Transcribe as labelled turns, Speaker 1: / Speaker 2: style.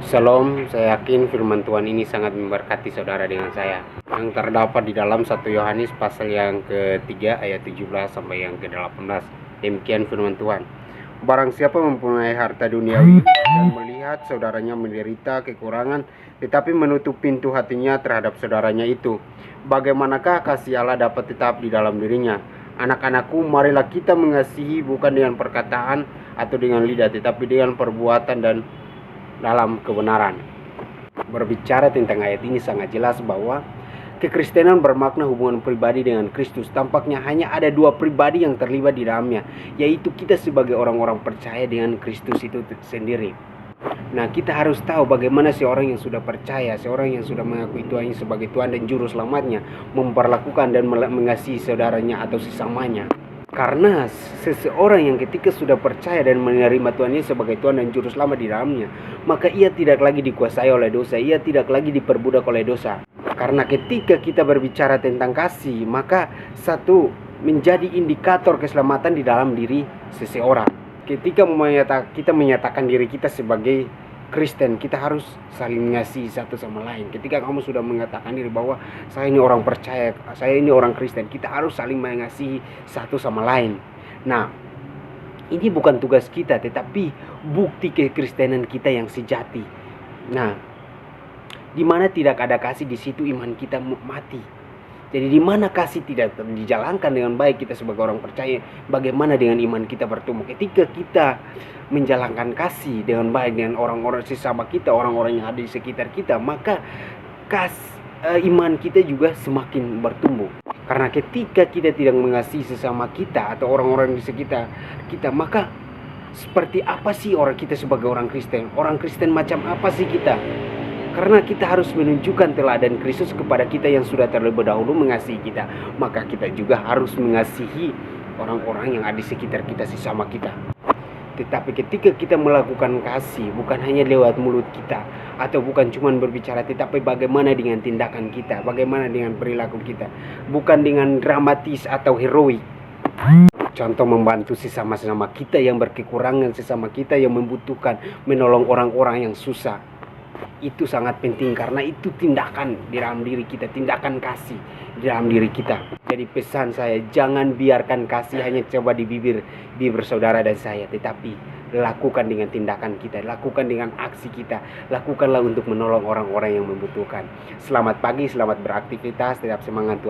Speaker 1: Shalom, saya yakin firman Tuhan ini sangat memberkati saudara dengan saya. Yang terdapat di dalam 1 Yohanes pasal yang ketiga ayat 17 sampai yang ke-18. Demikian firman Tuhan. Barang siapa mempunyai harta duniawi dan melihat saudaranya menderita kekurangan, tetapi menutup pintu hatinya terhadap saudaranya itu, bagaimanakah kasih Allah dapat tetap di dalam dirinya? Anak-anakku, marilah kita mengasihi bukan dengan perkataan atau dengan lidah, tetapi dengan perbuatan dan dalam kebenaran. Berbicara tentang ayat ini sangat jelas bahwa kekristenan bermakna hubungan pribadi dengan Kristus. Tampaknya hanya ada dua pribadi yang terlibat di dalamnya, yaitu kita sebagai orang-orang percaya dengan Kristus itu sendiri. Nah, kita harus tahu bagaimana seorang yang sudah percaya, seorang yang sudah mengakui Tuhan sebagai Tuhan dan Juru Selamatnya, memperlakukan dan mengasihi saudaranya atau sesamanya. Karena seseorang yang ketika sudah percaya dan menerima Tuhan Yesus sebagai Tuhan dan Juru Selamat di dalamnya, maka ia tidak lagi dikuasai oleh dosa, ia tidak lagi diperbudak oleh dosa. Karena ketika kita berbicara tentang kasih, maka satu menjadi indikator keselamatan di dalam diri seseorang. Ketika kita menyatakan diri kita sebagai Kristen, kita harus saling mengasihi satu sama lain. Ketika kamu sudah mengatakan diri bahwa saya ini orang percaya, saya ini orang Kristen, kita harus saling mengasihi satu sama lain. Nah, ini bukan tugas kita, tetapi bukti kekristenan kita yang sejati. Nah, di mana tidak ada kasih, di situ iman kita mati. Jadi di mana kasih tidak dijalankan dengan baik kita sebagai orang percaya, bagaimana dengan iman kita bertumbuh? Ketika kita menjalankan kasih dengan baik dengan orang-orang sesama kita, orang-orang yang ada di sekitar kita, maka iman kita juga semakin bertumbuh. Karena ketika kita tidak mengasihi sesama kita atau orang-orang di sekitar kita, maka seperti apa sih orang kita sebagai orang Kristen? Orang Kristen macam apa sih kita? Karena kita harus menunjukkan teladan Kristus kepada kita yang sudah terlebih dahulu mengasihi kita, maka kita juga harus mengasihi orang-orang yang ada di sekitar kita, sesama kita. Tetapi ketika kita melakukan kasih, bukan hanya lewat mulut kita, atau bukan cuma berbicara, tetapi bagaimana dengan tindakan kita, bagaimana dengan perilaku kita, bukan dengan dramatis atau heroik. Contoh, membantu sesama-sama kita yang berkekurangan, sesama kita yang membutuhkan, menolong orang-orang yang susah. Itu sangat penting karena itu tindakan di dalam diri kita, tindakan kasih di dalam diri kita. Jadi pesan saya, jangan biarkan kasih hanya coba di bibir saudara dan saya, tetapi lakukan dengan tindakan kita, lakukan dengan aksi kita, lakukanlah untuk menolong orang-orang yang membutuhkan. Selamat pagi, selamat beraktivitas, tetap semangat Tuhan.